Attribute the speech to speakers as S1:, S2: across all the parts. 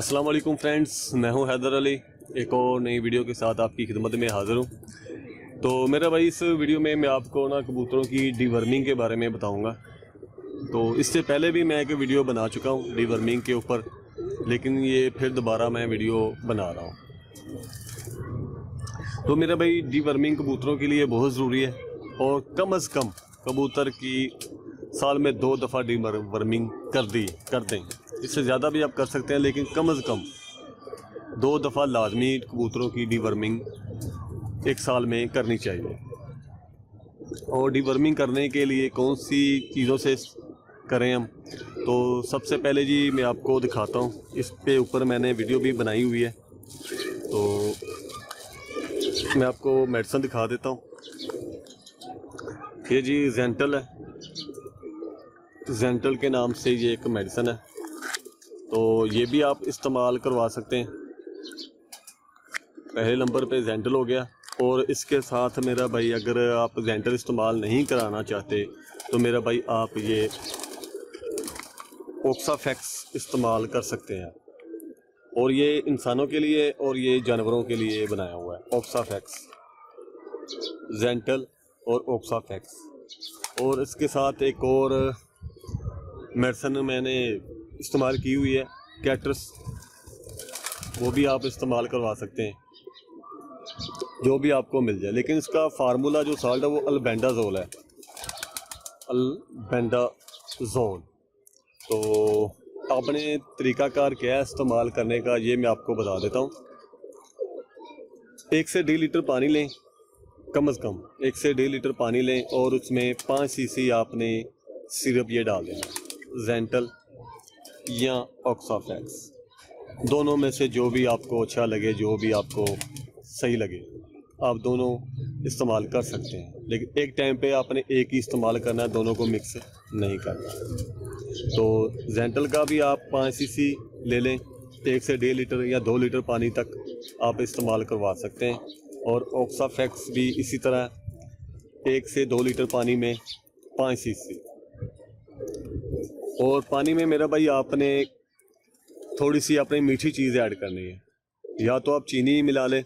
S1: अस्सलाम वालेकुम फ्रेंड्स, मैं हूं हैदर अली। एक और नई वीडियो के साथ आपकी खिदमत में हाज़िर हूं। तो मेरा भाई इस वीडियो में मैं आपको ना कबूतरों की डीवर्मिंग के बारे में बताऊंगा। तो इससे पहले भी मैं एक वीडियो बना चुका हूं डीवर्मिंग के ऊपर, लेकिन ये फिर दोबारा मैं वीडियो बना रहा हूं। तो मेरा भाई डीवर्मिंग कबूतरों के लिए बहुत ज़रूरी है और कम अज़ कम कबूतर की साल में 2 दफ़ा डीवर्मिंग कर दें। इससे ज़्यादा भी आप कर सकते हैं, लेकिन कम अज़ कम 2 दफ़ा लाजमी कबूतरों की डीवर्मिंग एक साल में करनी चाहिए। और डीवर्मिंग करने के लिए कौन सी चीज़ों से करें हम, तो सबसे पहले जी मैं आपको दिखाता हूँ। इस पे ऊपर मैंने वीडियो भी बनाई हुई है, तो मैं आपको मेडिसिन दिखा देता हूँ। ये जी जेंटल है, जेंटल के नाम से ये एक मेडिसिन है, तो ये भी आप इस्तेमाल करवा सकते हैं। पहले नंबर पे जेंटल हो गया। और इसके साथ मेरा भाई अगर आप जेंटल इस्तेमाल नहीं कराना चाहते तो मेरा भाई आप ये ऑक्साफैक्स इस्तेमाल कर सकते हैं। और ये इंसानों के लिए और ये जानवरों के लिए बनाया हुआ है ऑक्साफैक्स, जेंटल और ऑक्साफैक्स। और इसके साथ एक और मेडिसिन मैंने इस्तेमाल की हुई है कैटरस, वो भी आप इस्तेमाल करवा सकते हैं, जो भी आपको मिल जाए। लेकिन इसका फार्मूला जो साल्ट है वो अल्बेंडाजोल है, अल्बेंडाजोल। तो आपने तरीक़ाकार क्या है इस्तेमाल करने का, ये मैं आपको बता देता हूँ। 1 से 1.5 लीटर पानी लें, कम से कम 1 से 1.5 लीटर पानी लें और उसमें 5 सीसी आपने सिरप ये डाल देना, जेंटल या ऑक्साफैक्स, दोनों में से जो भी आपको अच्छा लगे, जो भी आपको सही लगे, आप दोनों इस्तेमाल कर सकते हैं। लेकिन एक टाइम पे आपने एक ही इस्तेमाल करना है, दोनों को मिक्स नहीं करना। तो जेंटल का भी आप 5 सीसी ले लें, 1 से 1.5 लीटर या 2 लीटर पानी तक आप इस्तेमाल करवा सकते हैं। और ऑक्साफैक्स भी इसी तरह 1 से 2 लीटर पानी में 5 सीसी। और पानी में मेरा भाई आपने थोड़ी सी अपनी मीठी चीज़ ऐड करनी है। या तो आप चीनी मिला लें,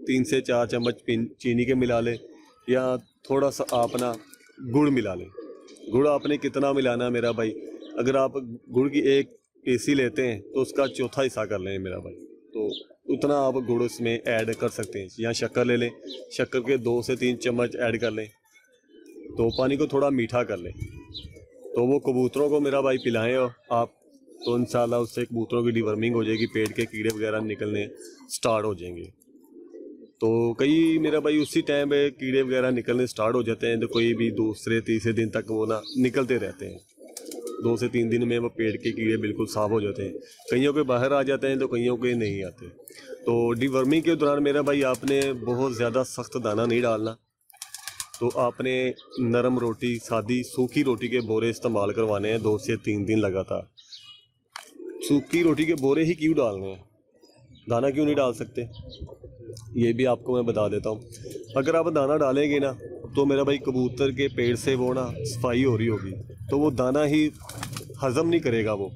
S1: 3 से 4 चम्मच चीनी के मिला लें, या थोड़ा सा आप ना गुड़ मिला लें। गुड़ आपने कितना मिलाना है मेरा भाई, अगर आप गुड़ की 1 केसी लेते हैं तो उसका चौथा हिस्सा कर लें मेरा भाई, तो उतना आप गुड़ उसमें ऐड कर सकते हैं। या शक्कर ले लें, शक्कर के 2 से 3 चम्मच ऐड कर लें, तो पानी को थोड़ा मीठा कर लें। तो वो कबूतरों को मेरा भाई पिलाएं और आप, तो इंशाल्लाह उससे कबूतरों की डिवर्मिंग हो जाएगी, पेट के कीड़े वगैरह निकलने स्टार्ट हो जाएंगे। तो कई मेरा भाई उसी टाइम पे कीड़े वगैरह निकलने स्टार्ट हो जाते हैं, तो कोई भी दूसरे तीसरे दिन तक वो ना निकलते रहते हैं। 2 से 3 दिन में वो पेट के कीड़े बिल्कुल साफ हो जाते हैं। कईयों के बाहर आ जाते हैं तो कईयों के नहीं आते। तो डिवर्मिंग के दौरान मेरा भाई आपने बहुत ज़्यादा सख्त दाना नहीं डालना। तो आपने नरम रोटी, सादी सूखी रोटी के बोरे इस्तेमाल करवाने हैं 2 से 3 दिन लगातार। सूखी रोटी के बोरे ही क्यों डालने हैं, दाना क्यों नहीं डाल सकते, ये भी आपको मैं बता देता हूँ। अगर आप दाना डालेंगे ना तो मेरा भाई कबूतर के पेट से वो ना सफाई हो रही होगी, तो वो दाना ही हज़म नहीं करेगा वो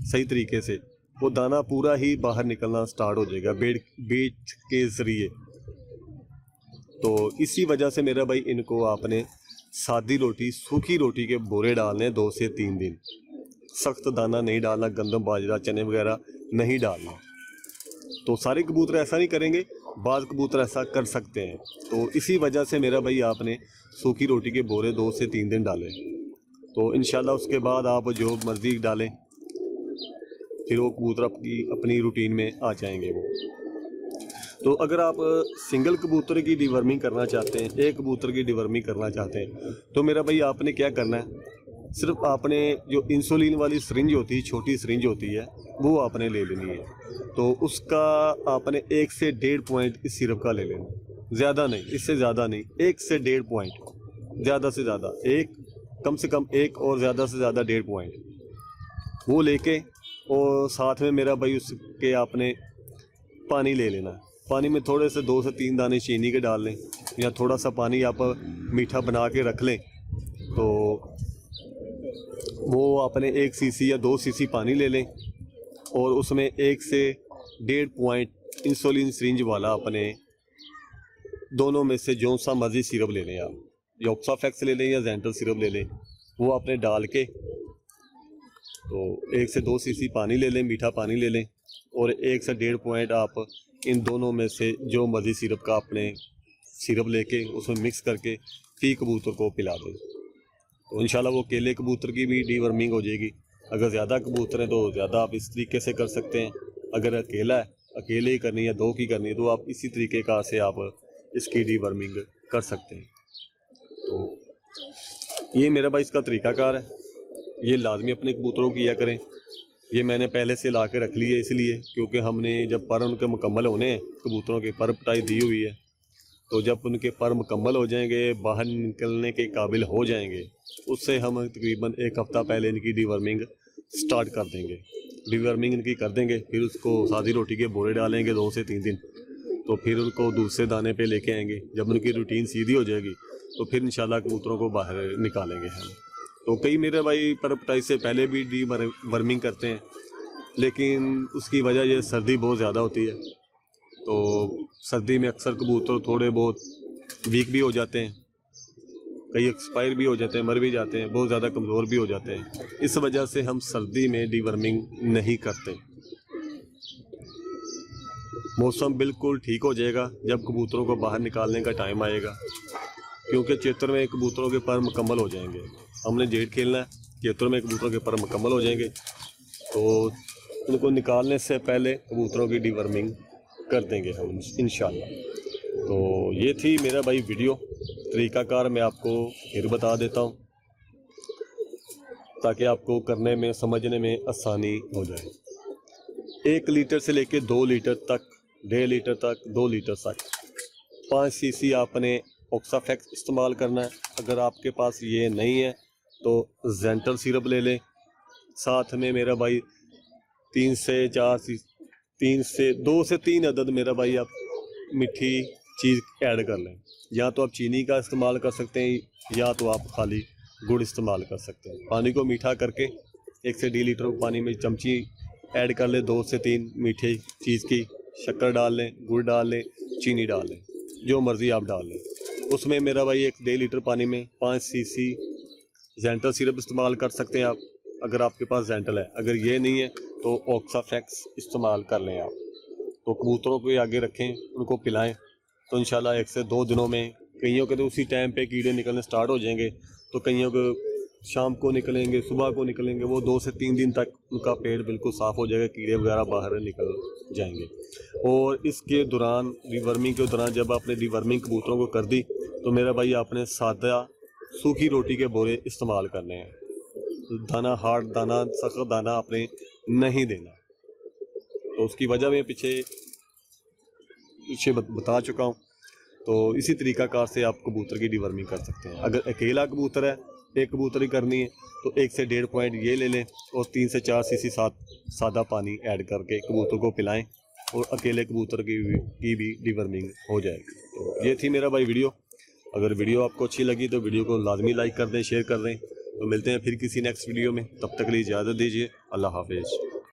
S1: सही तरीके से, वो दाना पूरा ही बाहर निकलना स्टार्ट हो जाएगा पेट के ज़रिए। तो इसी वजह से मेरा भाई इनको आपने सादी रोटी, सूखी रोटी के बोरे डालने 2 से 3 दिन। सख्त दाना नहीं डालना, गंदम बाजरा चने वगैरह नहीं डालना। तो सारे कबूतर ऐसा नहीं करेंगे, बाज़ कबूतर ऐसा कर सकते हैं। तो इसी वजह से मेरा भाई आपने सूखी रोटी के बोरे 2 से 3 दिन डालें, तो इंशाल्लाह उसके बाद आप जो मर्ज़ी डालें, फिर वो कबूतर अपनी रूटीन में आ जाएंगे वो। तो अगर आप सिंगल कबूतर की डिवर्मिंग करना चाहते हैं, एक कबूतर की डिवर्मिंग करना चाहते हैं, तो मेरा भाई आपने क्या करना है, सिर्फ आपने जो इंसुलिन वाली सिरिंज होती है, छोटी सिरिंज होती है, वो आपने ले लेनी है। तो उसका आपने 1 से 1.5 पॉइंट इस सिरप का ले लेना, ज़्यादा नहीं, इससे ज़्यादा नहीं, 1 से 1.5 पॉइंट, ज़्यादा से ज़्यादा 1, कम से कम 1 और ज़्यादा से ज़्यादा 1.5 पॉइंट वो लेके, और साथ में मेरा भाई उसके आपने पानी ले लेना। पानी में थोड़े से 2 से 3 दाने चीनी के डाल लें, या थोड़ा सा पानी आप मीठा बना के रख लें। तो वो आपने 1 सीसी या 2 सीसी पानी ले लें, और उसमें 1 से 1.5 पॉइंट इंसुलिन सिरिंज वाला अपने दोनों में से जो सा मर्जी सिरप ले लें आप, या ऑक्साफैक्स ले लें या जेंटल सिरप ले लें, वो आपने डाल के तो 1 से 2 सीसी पानी ले लें, मीठा पानी ले लें, और 1 से 1.5 पॉइंट आप इन दोनों में से जो मर्जी सिरप का आपने सिरप लेके उसमें मिक्स करके फी कबूतर को पिला दें। तो इंशाल्लाह वो केले कबूतर की भी डीवर्मिंग हो जाएगी। अगर ज़्यादा कबूतर हैं तो ज़्यादा आप इस तरीके से कर सकते हैं। अगर अकेला है, अकेले ही करनी है, 2 की करनी है, तो आप इसी तरीके का से आप इसकी डीवर्मिंग कर सकते हैं। तो ये मेरा भाई इसका तरीकाकार है, ये लाजमी अपने कबूतरों को किया करें। ये मैंने पहले से ला के रख ली है इसलिए क्योंकि हमने जब पर उनके मुकम्मल होने हैं, कबूतरों के पर पटाई दी हुई है, तो जब उनके पर मुकम्मल हो जाएंगे, बाहर निकलने के काबिल हो जाएंगे, उससे हम तकरीबन 1 हफ़्ता पहले इनकी डीवर्मिंग स्टार्ट कर देंगे। डीवर्मिंग इनकी कर देंगे, फिर उसको सादी रोटी के बोरे डालेंगे 2 से 3 दिन, तो फिर उनको दूसरे दाने पे लेके आएंगे। जब उनकी रूटीन सीधी हो जाएगी तो फिर इंशाल्लाह कबूतरों को बाहर निकालेंगे हम। तो कई मेरे भाई पर पटाई से पहले भी डीवर्मिंग करते हैं, लेकिन उसकी वजह ये सर्दी बहुत ज़्यादा होती है, तो सर्दी में अक्सर कबूतर थोड़े बहुत वीक भी हो जाते हैं, कई एक्सपायर भी हो जाते हैं, मर भी जाते हैं, बहुत ज़्यादा कमज़ोर भी हो जाते हैं। इस वजह से हम सर्दी में डीवर्मिंग नहीं करते। मौसम बिल्कुल ठीक हो जाएगा जब कबूतरों को बाहर निकालने का टाइम आएगा, क्योंकि चैत्र में कबूतरों के पर मुकम्मल हो जाएंगे। हमने जेठ खेलना है, चैत्र में कबूतरों के पर मुकम्मल हो जाएंगे, तो उनको निकालने से पहले कबूतरों की डीवर्मिंग कर देंगे हम इंशाल्लाह। तो ये थी मेरा भाई वीडियो, तरीकाकार मैं आपको फिर बता देता हूँ ताकि आपको करने में समझने में आसानी हो जाए। 1 लीटर से लेके 2 लीटर तक, 1.5 लीटर तक, 2 लीटर तक 5 सीसी आपने ऑक्साफैक्स इस्तेमाल करना है। अगर आपके पास ये नहीं है तो जेंटल सिरप ले लें। साथ में मेरा भाई 2 से 3 अदद मेरा भाई आप मीठी चीज़ ऐड कर लें। या तो आप चीनी का इस्तेमाल कर सकते हैं, या तो आप खाली गुड़ इस्तेमाल कर सकते हैं। पानी को मीठा करके 1 से 1.5 लीटर पानी में चमची ऐड कर लें, 2 से 3 मीठी चीज़ की, शक्कर डाल लें, गुड़ डाल लें, चीनी डाल लें, जो मर्ज़ी आप डाल लें। उसमें मेरा भाई 1.5 लीटर पानी में 5 सीसी जेंटल सिरप इस्तेमाल कर सकते हैं आप, अगर आपके पास जेंटल है। अगर ये नहीं है तो ऑक्साफैक्स इस्तेमाल कर लें आप। तो कबूतरों को आगे रखें, उनको पिलाएं, तो इंशाल्लाह 1 से 2 दिनों में, कईयों के तो उसी टाइम पे कीड़े निकलने स्टार्ट हो जाएंगे, तो कईयों को शाम को निकलेंगे, सुबह को निकलेंगे, वो 2 से 3 दिन तक उनका पेट बिल्कुल साफ़ हो जाएगा, कीड़े वगैरह बाहर निकल जाएंगे। और इसके दौरान, डीवर्मिंग के दौरान, जब आपने डीवर्मिंग कबूतरों को कर दी तो मेरा भाई आपने सादा सूखी रोटी के बोरे इस्तेमाल करने हैं। दाना, हार्ड दाना, सख्त दाना आपने नहीं देना। तो उसकी वजह मैं पीछे बता चुका हूँ। तो इसी तरीकाकार से आप कबूतर की डीवर्मिंग कर सकते हैं। अगर अकेला कबूतर है, 1 कबूतर ही करनी है, तो 1 से 1.5 पॉइंट ये ले लें और 3 से 4 सीसी सादा पानी ऐड करके कबूतर को पिलाएं, और अकेले कबूतर की भी डीवर्मिंग हो जाएगी। तो ये थी मेरा भाई वीडियो। अगर वीडियो आपको अच्छी लगी तो वीडियो को लाजमी लाइक कर दें, शेयर कर दें। तो मिलते हैं फिर किसी नेक्स्ट वीडियो में, तब तक के लिए इजाज़त दीजिए। अल्लाह हाफिज़।